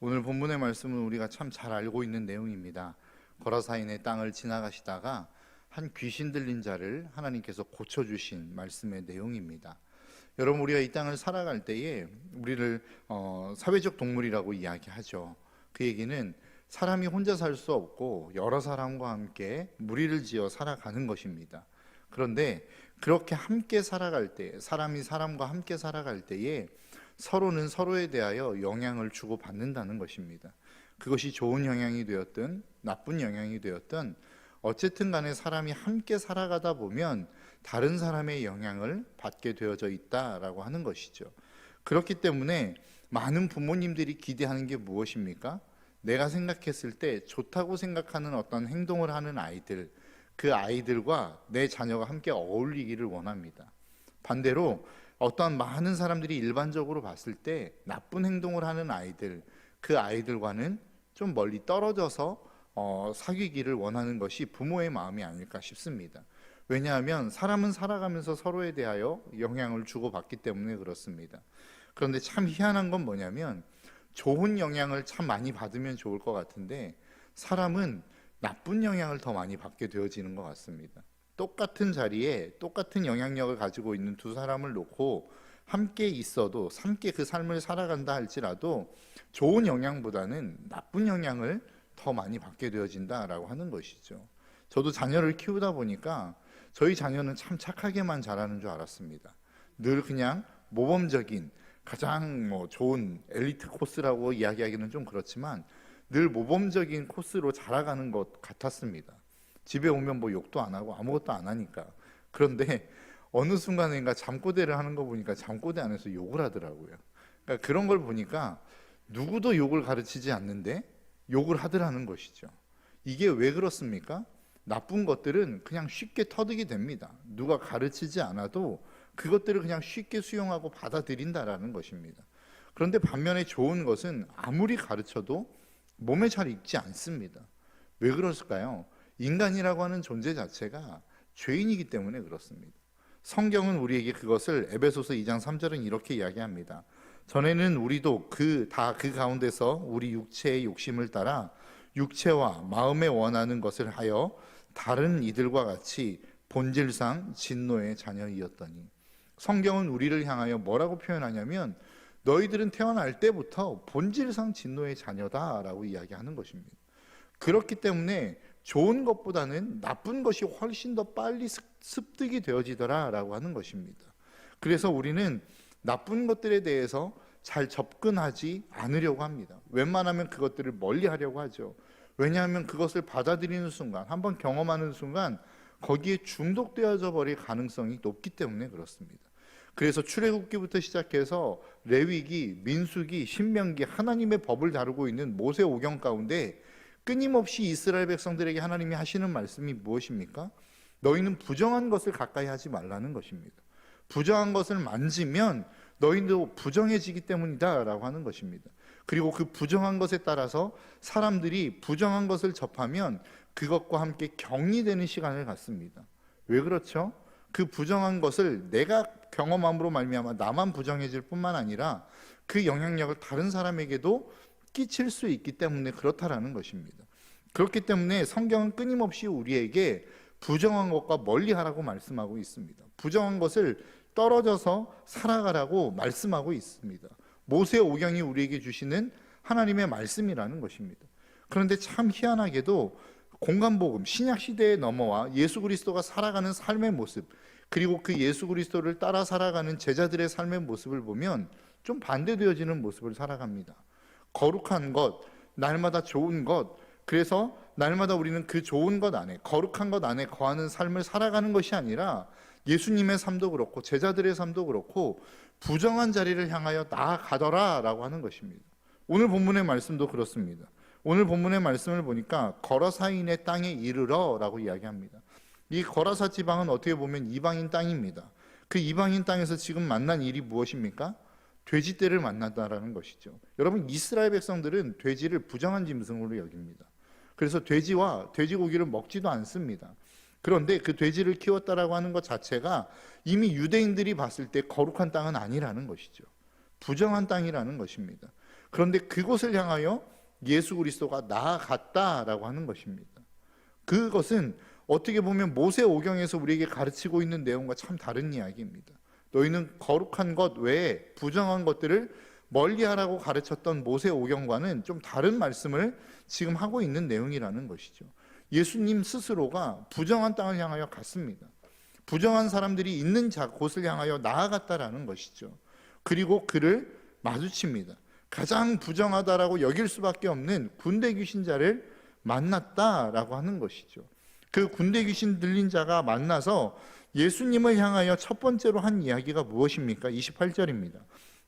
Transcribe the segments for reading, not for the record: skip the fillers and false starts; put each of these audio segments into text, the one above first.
오늘 본문의 말씀은 우리가 참 잘 알고 있는 내용입니다. 거라사인의 땅을 지나가시다가 한 귀신 들린 자를 하나님께서 고쳐주신 말씀의 내용입니다. 여러분, 우리가 이 땅을 살아갈 때에 우리를 사회적 동물이라고 이야기하죠. 그 얘기는 사람이 혼자 살 수 없고 여러 사람과 함께 무리를 지어 살아가는 것입니다. 그런데 그렇게 함께 살아갈 때, 사람이 사람과 함께 살아갈 때에 서로는 서로에 대하여 영향을 주고 받는다는 것입니다. 그것이 좋은 영향이 되었든 나쁜 영향이 되었든 어쨌든 간에 사람이 함께 살아가다 보면 다른 사람의 영향을 받게 되어져 있다라고 하는 것이죠. 그렇기 때문에 많은 부모님들이 기대하는 게 무엇입니까? 내가 생각했을 때 좋다고 생각하는 어떤 행동을 하는 아이들, 그 아이들과 내 자녀가 함께 어울리기를 원합니다. 반대로 어떤 많은 사람들이 일반적으로 봤을 때 나쁜 행동을 하는 아이들, 그 아이들과는 좀 멀리 떨어져서 사귀기를 원하는 것이 부모의 마음이 아닐까 싶습니다. 왜냐하면 사람은 살아가면서 서로에 대하여 영향을 주고받기 때문에 그렇습니다. 그런데 참 희한한 건 뭐냐면 좋은 영향을 참 많이 받으면 좋을 것 같은데 사람은 나쁜 영향을 더 많이 받게 되어지는 것 같습니다. 똑같은 자리에 똑같은 영향력을 가지고 있는 두 사람을 놓고 함께 있어도 함께 그 삶을 살아간다 할지라도 좋은 영향보다는 나쁜 영향을 더 많이 받게 되어진다라고 하는 것이죠. 저도 자녀를 키우다 보니까 저희 자녀는 참 착하게만 자라는 줄 알았습니다. 늘 그냥 모범적인 가장 좋은 엘리트 코스라고 이야기하기는 좀 그렇지만 늘 모범적인 코스로 자라가는 것 같았습니다. 집에 오면 욕도 안 하고 아무것도 안 하니까. 그런데 어느 순간인가 잠꼬대를 하는 거 보니까 잠꼬대 안에서 욕을 하더라고요. 그러니까 그런 걸 보니까 누구도 욕을 가르치지 않는데 욕을 하더라는 것이죠. 이게 왜 그렇습니까? 나쁜 것들은 그냥 쉽게 터득이 됩니다. 누가 가르치지 않아도 그것들을 그냥 쉽게 수용하고 받아들인다라는 것입니다. 그런데 반면에 좋은 것은 아무리 가르쳐도 몸에 잘 익지 않습니다. 왜 그럴까요? 인간이라고 하는 존재 자체가 죄인이기 때문에 그렇습니다. 성경은 우리에게 그것을 에베소서 2장 3절은 이렇게 이야기합니다. 전에는 우리도 그 가운데서 우리 육체의 욕심을 따라 육체와 마음에 원하는 것을 하여 다른 이들과 같이 본질상 진노의 자녀이었더니. 성경은 우리를 향하여 뭐라고 표현하냐면 너희들은 태어날 때부터 본질상 진노의 자녀다라고 이야기하는 것입니다. 그렇기 때문에 좋은 것보다는 나쁜 것이 훨씬 더 빨리 습득이 되어지더라라고 하는 것입니다. 그래서 우리는 나쁜 것들에 대해서 잘 접근하지 않으려고 합니다. 웬만하면 그것들을 멀리 하려고 하죠. 왜냐하면 그것을 받아들이는 순간, 한번 경험하는 순간 거기에 중독되어져 버릴 가능성이 높기 때문에 그렇습니다. 그래서 출애굽기부터 시작해서 레위기, 민수기, 신명기, 하나님의 법을 다루고 있는 모세오경 가운데 끊임없이 이스라엘 백성들에게 하나님이 하시는 말씀이 무엇입니까? 너희는 부정한 것을 가까이 하지 말라는 것입니다. 부정한 것을 만지면 너희도 부정해지기 때문이다 라고 하는 것입니다. 그리고 그 부정한 것에 따라서 사람들이 부정한 것을 접하면 그것과 함께 격리되는 시간을 갖습니다. 왜 그렇죠? 그 부정한 것을 내가 경험함으로 말미암아 나만 부정해질 뿐만 아니라 그 영향력을 다른 사람에게도 끼칠 수 있기 때문에 그렇다라는 것입니다. 그렇기 때문에 성경은 끊임없이 우리에게 부정한 것과 멀리하라고 말씀하고 있습니다. 부정한 것을 떨어져서 살아가라고 말씀하고 있습니다. 모세오경이 우리에게 주시는 하나님의 말씀이라는 것입니다. 그런데 참 희한하게도 공간복음, 신약 시대에 넘어와 예수 그리스도가 살아가는 삶의 모습, 그리고 그 예수 그리스도를 따라 살아가는 제자들의 삶의 모습을 보면 좀 반대되어지는 모습을 살아갑니다. 거룩한 것, 날마다 좋은 것, 그래서 날마다 우리는 그 좋은 것 안에, 거룩한 것 안에 거하는 삶을 살아가는 것이 아니라 예수님의 삶도 그렇고 제자들의 삶도 그렇고 부정한 자리를 향하여 나아가더라 라고 하는 것입니다. 오늘 본문의 말씀도 그렇습니다. 오늘 본문의 말씀을 보니까 거라사인의 땅에 이르러 라고 이야기합니다. 이 거라사 지방은 어떻게 보면 이방인 땅입니다. 그 이방인 땅에서 지금 만난 일이 무엇입니까? 돼지떼를 만났다라는 것이죠. 여러분, 이스라엘 백성들은 돼지를 부정한 짐승으로 여깁니다. 그래서 돼지와 돼지고기를 먹지도 않습니다. 그런데 그 돼지를 키웠다라고 하는 것 자체가 이미 유대인들이 봤을 때 거룩한 땅은 아니라는 것이죠. 부정한 땅이라는 것입니다. 그런데 그곳을 향하여 예수 그리스도가 나아갔다라고 하는 것입니다. 그것은 어떻게 보면 모세오경에서 우리에게 가르치고 있는 내용과 참 다른 이야기입니다. 너희는 거룩한 것 외에 부정한 것들을 멀리하라고 가르쳤던 모세오경과는 좀 다른 말씀을 지금 하고 있는 내용이라는 것이죠. 예수님 스스로가 부정한 땅을 향하여 갔습니다. 부정한 사람들이 있는 곳을 향하여 나아갔다라는 것이죠. 그리고 그를 마주칩니다. 가장 부정하다라고 여길 수밖에 없는 군대 귀신 자를 만났다라고 하는 것이죠. 그 군대 귀신 들린 자가 만나서 예수님을 향하여 첫 번째로 한 이야기가 무엇입니까? 28절입니다.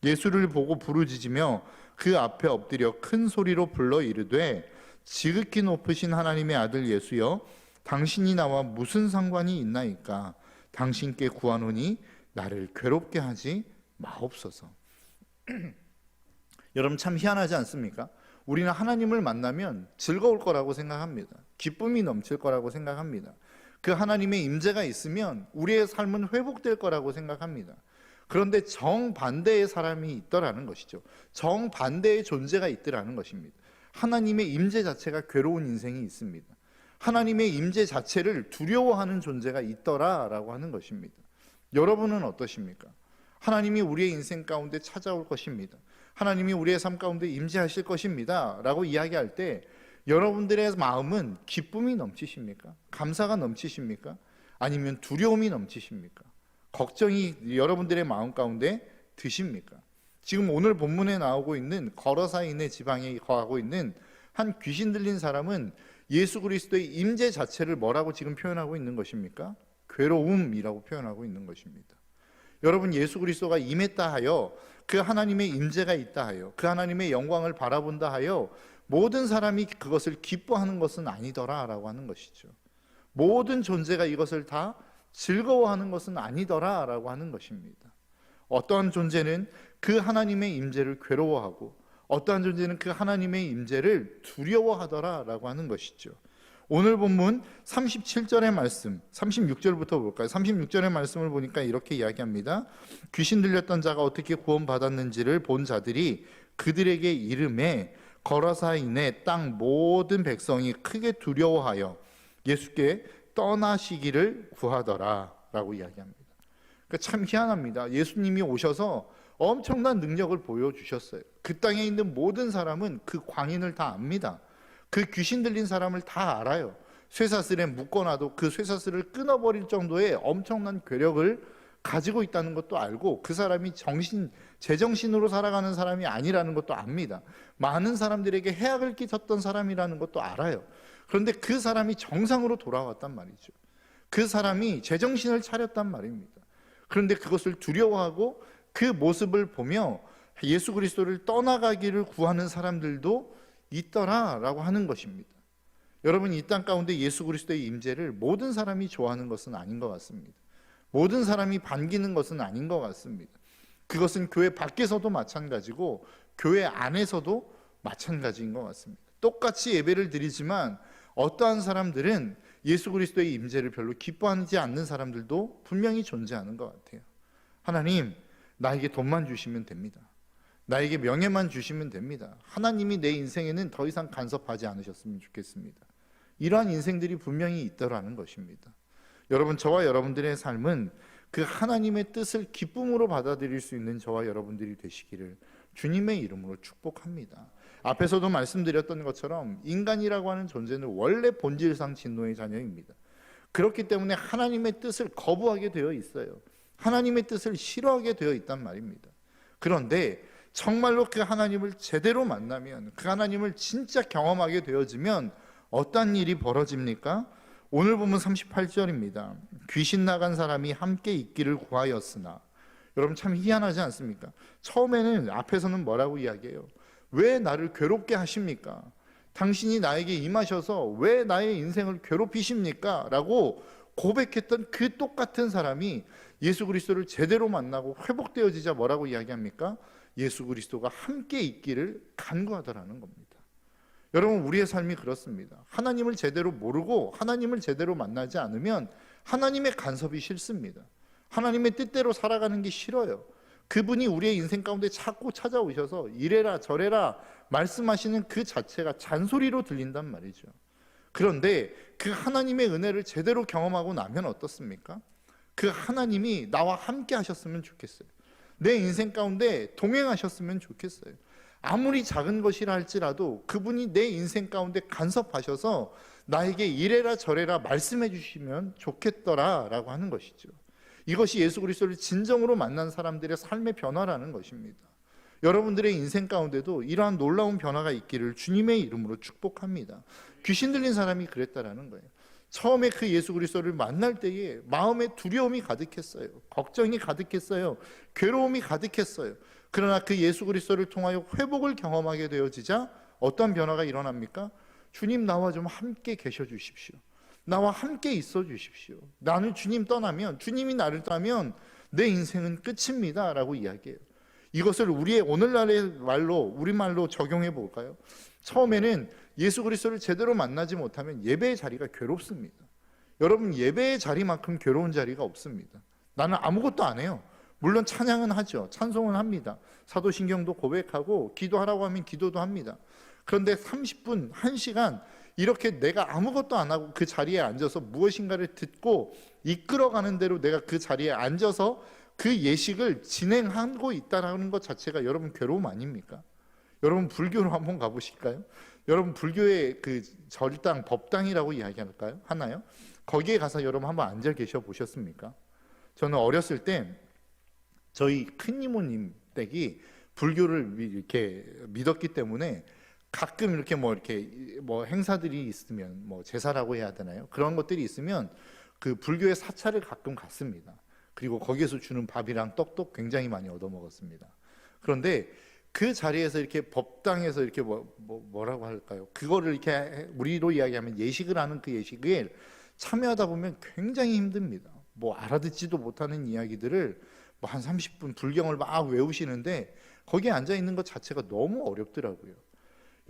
예수를 보고 부르짖으며 그 앞에 엎드려 큰 소리로 불러 이르되 지극히 높으신 하나님의 아들 예수여, 당신이 나와 무슨 상관이 있나이까? 당신께 구하노니 나를 괴롭게 하지 마옵소서. 여러분 참 희한하지 않습니까? 우리는 하나님을 만나면 즐거울 거라고 생각합니다. 기쁨이 넘칠 거라고 생각합니다. 그 하나님의 임재가 있으면 우리의 삶은 회복될 거라고 생각합니다. 그런데 정반대의 사람이 있더라는 것이죠. 정반대의 존재가 있더라는 것입니다. 하나님의 임재 자체가 괴로운 인생이 있습니다. 하나님의 임재 자체를 두려워하는 존재가 있더라라고 하는 것입니다. 여러분은 어떠십니까? 하나님이 우리의 인생 가운데 찾아올 것입니다. 하나님이 우리의 삶 가운데 임재하실 것입니다 라고 이야기할 때 여러분들의 마음은 기쁨이 넘치십니까? 감사가 넘치십니까? 아니면 두려움이 넘치십니까? 걱정이 여러분들의 마음 가운데 드십니까? 지금 오늘 본문에 나오고 있는 거러사인의 지방에 거하고 있는 한 귀신 들린 사람은 예수 그리스도의 임재 자체를 뭐라고 지금 표현하고 있는 것입니까? 괴로움이라고 표현하고 있는 것입니다. 여러분, 예수 그리스도가 임했다 하여, 그 하나님의 임재가 있다 하여, 그 하나님의 영광을 바라본다 하여 모든 사람이 그것을 기뻐하는 것은 아니더라라고 하는 것이죠. 모든 존재가 이것을 다 즐거워하는 것은 아니더라라고 하는 것입니다. 어떠한 존재는 그 하나님의 임재를 괴로워하고 어떠한 존재는 그 하나님의 임재를 두려워하더라라고 하는 것이죠. 오늘 본문 37절의 말씀, 36절부터 볼까요? 36절의 말씀을 보니까 이렇게 이야기합니다. 귀신 들렸던 자가 어떻게 구원받았는지를 본 자들이 그들에게 이름에 거라사인의 땅 모든 백성이 크게 두려워하여 예수께 떠나시기를 구하더라 라고 이야기합니다. 그러니까 참 희한합니다. 예수님이 오셔서 엄청난 능력을 보여주셨어요. 그 땅에 있는 모든 사람은 그 광인을 다 압니다. 그 귀신 들린 사람을 다 알아요. 쇠사슬에 묶어놔도 그 쇠사슬을 끊어버릴 정도의 엄청난 괴력을 가지고 있다는 것도 알고, 그 사람이 제정신으로 살아가는 사람이 아니라는 것도 압니다. 많은 사람들에게 해악을 끼쳤던 사람이라는 것도 알아요. 그런데 그 사람이 정상으로 돌아왔단 말이죠. 그 사람이 제정신을 차렸단 말입니다. 그런데 그것을 두려워하고 그 모습을 보며 예수 그리스도를 떠나가기를 구하는 사람들도 있더라라고 하는 것입니다. 여러분, 이 땅 가운데 예수 그리스도의 임재를 모든 사람이 좋아하는 것은 아닌 것 같습니다. 모든 사람이 반기는 것은 아닌 것 같습니다. 그것은 교회 밖에서도 마찬가지고 교회 안에서도 마찬가지인 것 같습니다. 똑같이 예배를 드리지만 어떠한 사람들은 예수 그리스도의 임재를 별로 기뻐하지 않는 사람들도 분명히 존재하는 것 같아요. 하나님, 나에게 돈만 주시면 됩니다. 나에게 명예만 주시면 됩니다. 하나님이 내 인생에는 더 이상 간섭하지 않으셨으면 좋겠습니다. 이러한 인생들이 분명히 있더라는 것입니다. 여러분, 저와 여러분들의 삶은 그 하나님의 뜻을 기쁨으로 받아들일 수 있는 저와 여러분들이 되시기를 주님의 이름으로 축복합니다. 앞에서도 말씀드렸던 것처럼 인간이라고 하는 존재는 원래 본질상 진노의 자녀입니다. 그렇기 때문에 하나님의 뜻을 거부하게 되어 있어요. 하나님의 뜻을 싫어하게 되어 있단 말입니다. 그런데 정말로 그 하나님을 제대로 만나면, 그 하나님을 진짜 경험하게 되어지면 어떤 일이 벌어집니까? 오늘 보면 38절입니다. 귀신 나간 사람이 함께 있기를 구하였으나. 여러분, 참 희한하지 않습니까? 처음에는 앞에서는 뭐라고 이야기해요? 왜 나를 괴롭게 하십니까? 당신이 나에게 임하셔서 왜 나의 인생을 괴롭히십니까? 라고 고백했던 그 똑같은 사람이 예수 그리스도를 제대로 만나고 회복되어지자 뭐라고 이야기합니까? 예수 그리스도가 함께 있기를 간구하더라는 겁니다. 여러분, 우리의 삶이 그렇습니다. 하나님을 제대로 모르고 하나님을 제대로 만나지 않으면 하나님의 간섭이 싫습니다. 하나님의 뜻대로 살아가는 게 싫어요. 그분이 우리의 인생 가운데 자꾸 찾아오셔서 이래라 저래라 말씀하시는 그 자체가 잔소리로 들린단 말이죠. 그런데 그 하나님의 은혜를 제대로 경험하고 나면 어떻습니까? 그 하나님이 나와 함께 하셨으면 좋겠어요. 내 인생 가운데 동행하셨으면 좋겠어요. 아무리 작은 것이라 할지라도 그분이 내 인생 가운데 간섭하셔서 나에게 이래라 저래라 말씀해 주시면 좋겠더라라고 하는 것이죠. 이것이 예수 그리스도를 진정으로 만난 사람들의 삶의 변화라는 것입니다. 여러분들의 인생 가운데도 이러한 놀라운 변화가 있기를 주님의 이름으로 축복합니다. 귀신 들린 사람이 그랬다라는 거예요. 처음에 그 예수 그리스도를 만날 때에 마음에 두려움이 가득했어요. 걱정이 가득했어요. 괴로움이 가득했어요. 그러나 그 예수 그리스도를 통하여 회복을 경험하게 되어지자 어떤 변화가 일어납니까? 주님 나와 좀 함께 계셔 주십시오. 나와 함께 있어 주십시오. 나는 주님 떠나면, 주님이 나를 떠나면 내 인생은 끝입니다 라고 이야기해요. 이것을 우리의 오늘날의 말로, 우리말로 적용해 볼까요? 처음에는 예수 그리스도를 제대로 만나지 못하면 예배의 자리가 괴롭습니다. 여러분, 예배의 자리만큼 괴로운 자리가 없습니다. 나는 아무것도 안 해요. 물론 찬양은 하죠. 찬송은 합니다. 사도신경도 고백하고 기도하라고 하면 기도도 합니다. 그런데 30분, 1시간 이렇게 내가 아무것도 안 하고 그 자리에 앉아서 무엇인가를 듣고 이끌어가는 대로 내가 그 자리에 앉아서 그 예식을 진행하고 있다는 것 자체가 여러분 괴로움 아닙니까? 여러분 불교로 한번 가보실까요? 여러분 불교의 그 절당, 법당이라고 이야기할까요? 하나요? 거기에 가서 여러분 한번 앉아 계셔 보셨습니까? 저는 어렸을 때 저희 큰 이모님 댁이 불교를 이렇게 믿었기 때문에 가끔 이렇게 뭐 행사들이 있으면 뭐 제사라고 해야 되나요? 그런 것들이 있으면 그 불교의 사찰을 가끔 갔습니다. 그리고 거기에서 주는 밥이랑 떡도 굉장히 많이 얻어 먹었습니다. 그런데 그 자리에서 이렇게 법당에서 이렇게 뭐라고 할까요? 그거를 이렇게 우리로 이야기하면 예식을 하는 그 예식을 참여하다 보면 굉장히 힘듭니다. 뭐 알아듣지도 못하는 이야기들을 뭐 한 30분 불경을 막 외우시는데 거기에 앉아 있는 것 자체가 너무 어렵더라고요.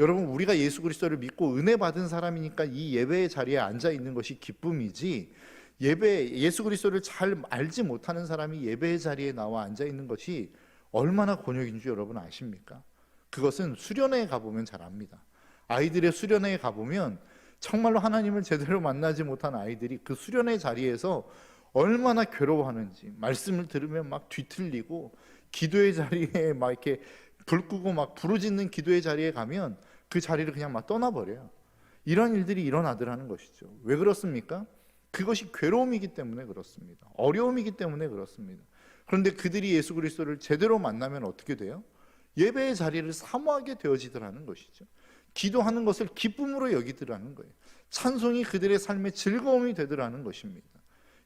여러분, 우리가 예수 그리스도를 믿고 은혜 받은 사람이니까 이 예배의 자리에 앉아 있는 것이 기쁨이지, 예수 그리스도를 잘 알지 못하는 사람이 예배의 자리에 나와 앉아 있는 것이 얼마나 곤욕인 줄 여러분 아십니까? 그것은 수련회에 가보면 잘 압니다. 아이들의 수련회에 가보면 정말로 하나님을 제대로 만나지 못한 아이들이 그 수련회 자리에서 얼마나 괴로워하는지, 말씀을 들으면 막 뒤틀리고 기도의 자리에 막 이렇게 불 끄고 막 부르짖는 기도의 자리에 가면 그 자리를 그냥 막 떠나버려요. 이런 일들이 일어나더라는 것이죠. 왜 그렇습니까? 그것이 괴로움이기 때문에 그렇습니다. 어려움이기 때문에 그렇습니다. 그런데 그들이 예수 그리스도를 제대로 만나면 어떻게 돼요? 예배의 자리를 사모하게 되어지더라는 것이죠. 기도하는 것을 기쁨으로 여기더라는 거예요. 찬송이 그들의 삶의 즐거움이 되더라는 것입니다.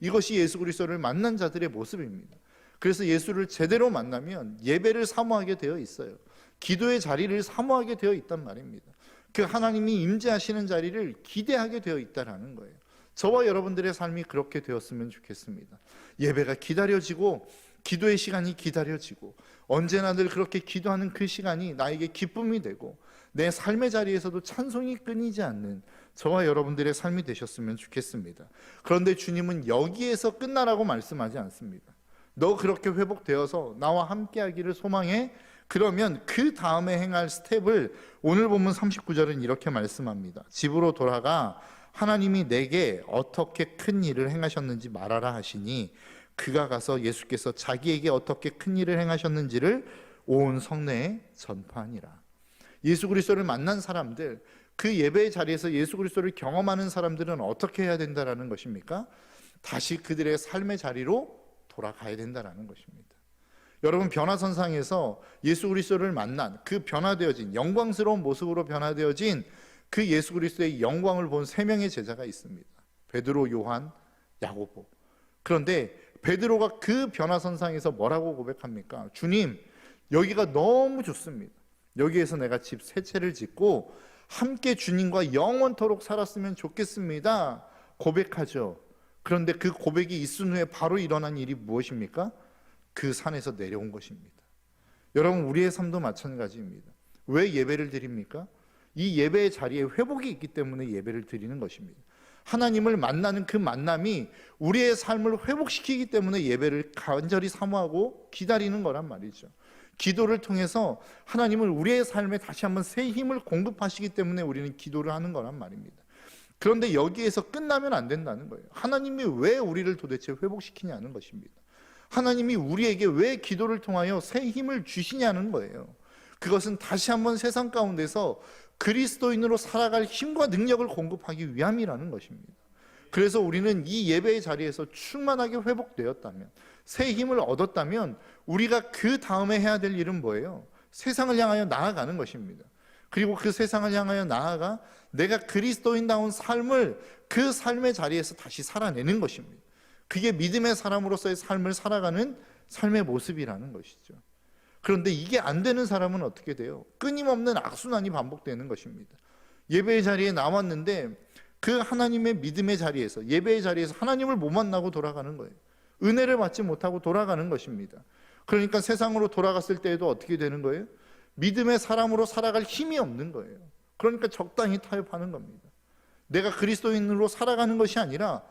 이것이 예수 그리스도를 만난 자들의 모습입니다. 그래서 예수를 제대로 만나면 예배를 사모하게 되어 있어요. 기도의 자리를 사모하게 되어 있단 말입니다. 그 하나님이 임재하시는 자리를 기대하게 되어 있다는 거예요. 저와 여러분들의 삶이 그렇게 되었으면 좋겠습니다. 예배가 기다려지고 기도의 시간이 기다려지고 언제나 늘 그렇게 기도하는 그 시간이 나에게 기쁨이 되고 내 삶의 자리에서도 찬송이 끊이지 않는 저와 여러분들의 삶이 되셨으면 좋겠습니다. 그런데 주님은 여기에서 끝나라고 말씀하지 않습니다. 너 그렇게 회복되어서 나와 함께하기를 소망해. 그러면 그 다음에 행할 스텝을 오늘 본문 39절은 이렇게 말씀합니다. 집으로 돌아가 하나님이 내게 어떻게 큰 일을 행하셨는지 말하라 하시니 그가 가서 예수께서 자기에게 어떻게 큰 일을 행하셨는지를 온 성내에 전파하니라. 예수 그리스도를 만난 사람들, 그 예배의 자리에서 예수 그리스도를 경험하는 사람들은 어떻게 해야 된다는 것입니까? 다시 그들의 삶의 자리로 돌아가야 된다는 것입니다. 여러분, 변화선상에서 예수 그리스도를 만난 그 변화되어진 영광스러운 모습으로 변화되어진 그 예수 그리스도의 영광을 본 세 명의 제자가 있습니다. 베드로, 요한, 야고보. 그런데 베드로가 그 변화선상에서 뭐라고 고백합니까? 주님, 여기가 너무 좋습니다. 여기에서 내가 집 세 채를 짓고 함께 주님과 영원토록 살았으면 좋겠습니다. 고백하죠. 그런데 그 고백이 있은 후에 바로 일어난 일이 무엇입니까? 그 산에서 내려온 것입니다. 여러분, 우리의 삶도 마찬가지입니다. 왜 예배를 드립니까? 이 예배의 자리에 회복이 있기 때문에 예배를 드리는 것입니다. 하나님을 만나는 그 만남이 우리의 삶을 회복시키기 때문에 예배를 간절히 사모하고 기다리는 거란 말이죠. 기도를 통해서 하나님은 우리의 삶에 다시 한번 새 힘을 공급하시기 때문에 우리는 기도를 하는 거란 말입니다. 그런데 여기에서 끝나면 안 된다는 거예요. 하나님이 왜 우리를 도대체 회복시키냐는 것입니다. 하나님이 우리에게 왜 기도를 통하여 새 힘을 주시냐는 거예요. 그것은 다시 한번 세상 가운데서 그리스도인으로 살아갈 힘과 능력을 공급하기 위함이라는 것입니다. 그래서 우리는 이 예배의 자리에서 충만하게 회복되었다면, 새 힘을 얻었다면 우리가 그 다음에 해야 될 일은 뭐예요? 세상을 향하여 나아가는 것입니다. 그리고 그 세상을 향하여 나아가 내가 그리스도인다운 삶을 그 삶의 자리에서 다시 살아내는 것입니다. 그게 믿음의 사람으로서의 삶을 살아가는 삶의 모습이라는 것이죠. 그런데 이게 안 되는 사람은 어떻게 돼요? 끊임없는 악순환이 반복되는 것입니다. 예배의 자리에 나왔는데 그 하나님의 믿음의 자리에서, 예배의 자리에서 하나님을 못 만나고 돌아가는 거예요. 은혜를 받지 못하고 돌아가는 것입니다. 그러니까 세상으로 돌아갔을 때에도 어떻게 되는 거예요? 믿음의 사람으로 살아갈 힘이 없는 거예요. 그러니까 적당히 타협하는 겁니다. 내가 그리스도인으로 살아가는 것이 아니라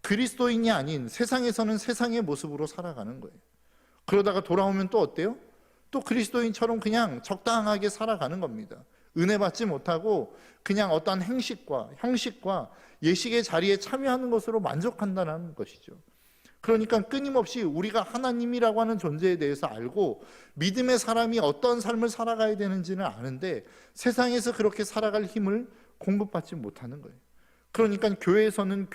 그리스도인이 아닌 세상에서는 세상의 모습으로 살아가는 거예요. 그러다가 돌아오면 또 어때요? 또 그리스도인처럼 그냥 적당하게 살아가는 겁니다. 은혜 받지 못하고 그냥 어떠한 행식과 형식과 예식의 자리에 참여하는 것으로 만족한다는 것이죠. 그러니까 끊임없이 우리가 하나님이라고 하는 존재에 대해서 알고 믿음의 사람이 어떤 삶을 살아가야 되는지는 아는데 세상에서 그렇게 살아갈 힘을 공급받지 못하는 거예요. 그러니까 교회에서는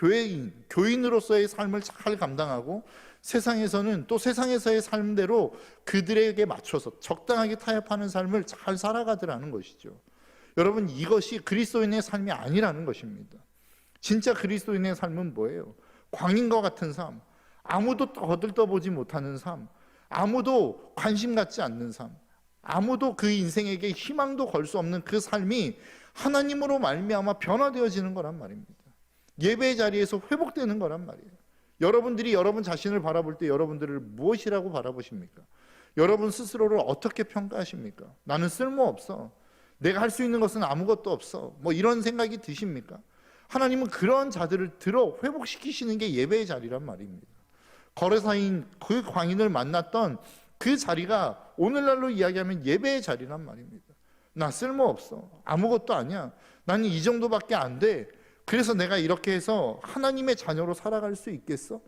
교인으로서의 삶을 잘 감당하고 세상에서는 또 세상에서의 삶대로 그들에게 맞춰서 적당하게 타협하는 삶을 잘 살아가더라는 것이죠. 여러분, 이것이 그리스도인의 삶이 아니라는 것입니다. 진짜 그리스도인의 삶은 뭐예요? 광인과 같은 삶, 아무도 거들떠보지 못하는 삶, 아무도 관심 갖지 않는 삶, 아무도 그 인생에게 희망도 걸 수 없는 그 삶이 하나님으로 말미암아 변화되어지는 거란 말입니다. 예배의 자리에서 회복되는 거란 말이에요. 여러분들이 여러분 자신을 바라볼 때 여러분들을 무엇이라고 바라보십니까? 여러분 스스로를 어떻게 평가하십니까? 나는 쓸모없어. 내가 할 수 있는 것은 아무것도 없어. 뭐 이런 생각이 드십니까? 하나님은 그런 자들을 들어 회복시키시는 게 예배의 자리란 말입니다. 거래사인 그 광인을 만났던 그 자리가 오늘날로 이야기하면 예배의 자리란 말입니다. 나 쓸모없어. 아무것도 아니야. 나는 이 정도밖에 안 돼. 그래서 내가 이렇게 해서 하나님의 자녀로 살아갈 수 있겠어?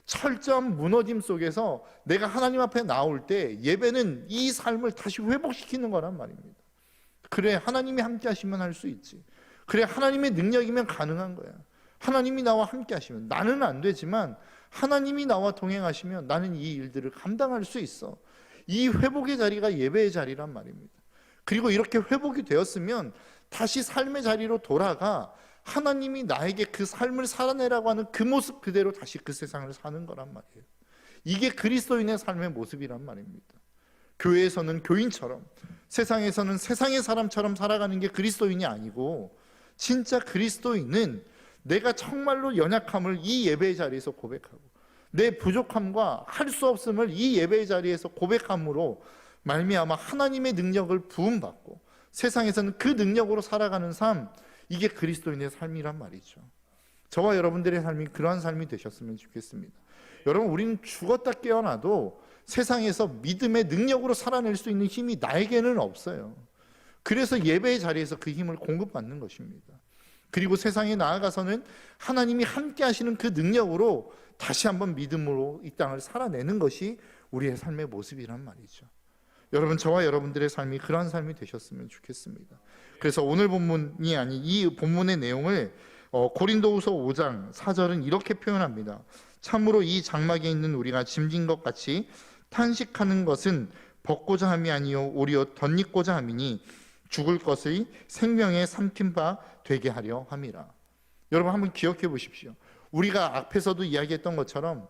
철저한 무너짐 속에서 내가 하나님 앞에 나올 때 예배는 이 삶을 다시 회복시키는 거란 말입니다. 그래, 하나님이 함께 하시면 할 수 있지. 그래, 하나님의 능력이면 가능한 거야. 하나님이 나와 함께 하시면, 나는 안 되지만 하나님이 나와 동행하시면 나는 이 일들을 감당할 수 있어. 이 회복의 자리가 예배의 자리란 말입니다. 그리고 이렇게 회복이 되었으면 다시 삶의 자리로 돌아가 하나님이 나에게 그 삶을 살아내라고 하는 그 모습 그대로 다시 그 세상을 사는 거란 말이에요. 이게 그리스도인의 삶의 모습이란 말입니다. 교회에서는 교인처럼, 세상에서는 세상의 사람처럼 살아가는 게 그리스도인이 아니고, 진짜 그리스도인은 내가 정말로 연약함을 이 예배의 자리에서 고백하고 내 부족함과 할 수 없음을 이 예배의 자리에서 고백함으로 말미암아 하나님의 능력을 부음받고 세상에서는 그 능력으로 살아가는 삶, 이게 그리스도인의 삶이란 말이죠. 저와 여러분들의 삶이 그러한 삶이 되셨으면 좋겠습니다. 여러분, 우리는 죽었다 깨어나도 세상에서 믿음의 능력으로 살아낼 수 있는 힘이 나에게는 없어요. 그래서 예배의 자리에서 그 힘을 공급받는 것입니다. 그리고 세상에 나아가서는 하나님이 함께 하시는 그 능력으로 다시 한번 믿음으로 이 땅을 살아내는 것이 우리의 삶의 모습이란 말이죠. 여러분, 저와 여러분들의 삶이 그러한 삶이 되셨으면 좋겠습니다. 그래서 오늘 본문이 아닌 이 본문의 내용을 고린도후서 5장 4절은 이렇게 표현합니다. 참으로 이 장막에 있는 우리가 짐진 것 같이 탄식하는 것은 벗고자 함이 아니요 오히려 덧입고자 함이니 죽을 것의 생명에 삼킨 바 되게 하려 함이라. 여러분, 한번 기억해 보십시오. 우리가 앞에서도 이야기했던 것처럼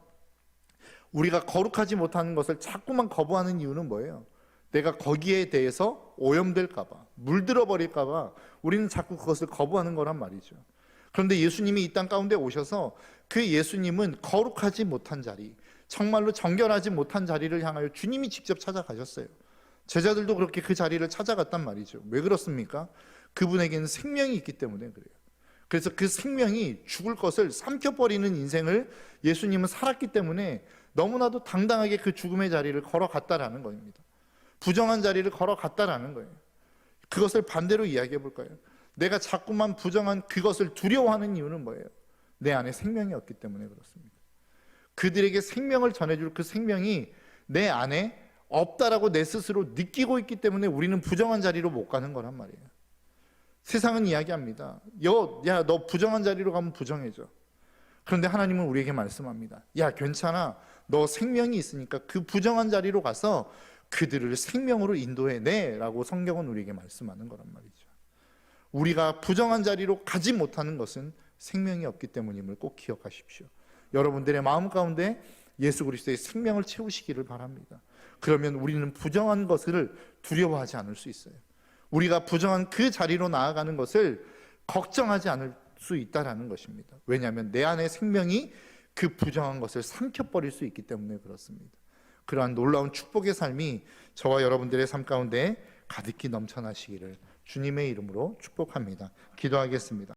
우리가 거룩하지 못하는 것을 자꾸만 거부하는 이유는 뭐예요? 내가 거기에 대해서 오염될까 봐, 물들어 버릴까 봐 우리는 자꾸 그것을 거부하는 거란 말이죠. 그런데 예수님이 이 땅 가운데 오셔서 그 예수님은 거룩하지 못한 자리, 정말로 정결하지 못한 자리를 향하여 주님이 직접 찾아가셨어요. 제자들도 그렇게 그 자리를 찾아갔단 말이죠. 왜 그렇습니까? 그분에게는 생명이 있기 때문에 그래요. 그래서 그 생명이 죽을 것을 삼켜버리는 인생을 예수님은 살았기 때문에 너무나도 당당하게 그 죽음의 자리를 걸어갔다라는 겁니다. 부정한 자리를 걸어갔다라는 거예요. 그것을 반대로 이야기해 볼까요? 내가 자꾸만 부정한 그것을 두려워하는 이유는 뭐예요? 내 안에 생명이 없기 때문에 그렇습니다. 그들에게 생명을 전해줄 그 생명이 내 안에 없다라고 내 스스로 느끼고 있기 때문에 우리는 부정한 자리로 못 가는 거란 말이에요. 세상은 이야기합니다. 야, 너 부정한 자리로 가면 부정해져. 그런데 하나님은 우리에게 말씀합니다. 야, 괜찮아. 너 생명이 있으니까 그 부정한 자리로 가서 그들을 생명으로 인도해내 라고 성경은 우리에게 말씀하는 거란 말이죠. 우리가 부정한 자리로 가지 못하는 것은 생명이 없기 때문임을 꼭 기억하십시오. 여러분들의 마음 가운데 예수 그리스도의 생명을 채우시기를 바랍니다. 그러면 우리는 부정한 것을 두려워하지 않을 수 있어요. 우리가 부정한 그 자리로 나아가는 것을 걱정하지 않을 수 있다라는 것입니다. 왜냐하면 내 안에 생명이 그 부정한 것을 삼켜버릴 수 있기 때문에 그렇습니다. 그러한 놀라운 축복의 삶이 저와 여러분들의 삶 가운데 가득히 넘쳐나시기를 주님의 이름으로 축복합니다. 기도하겠습니다.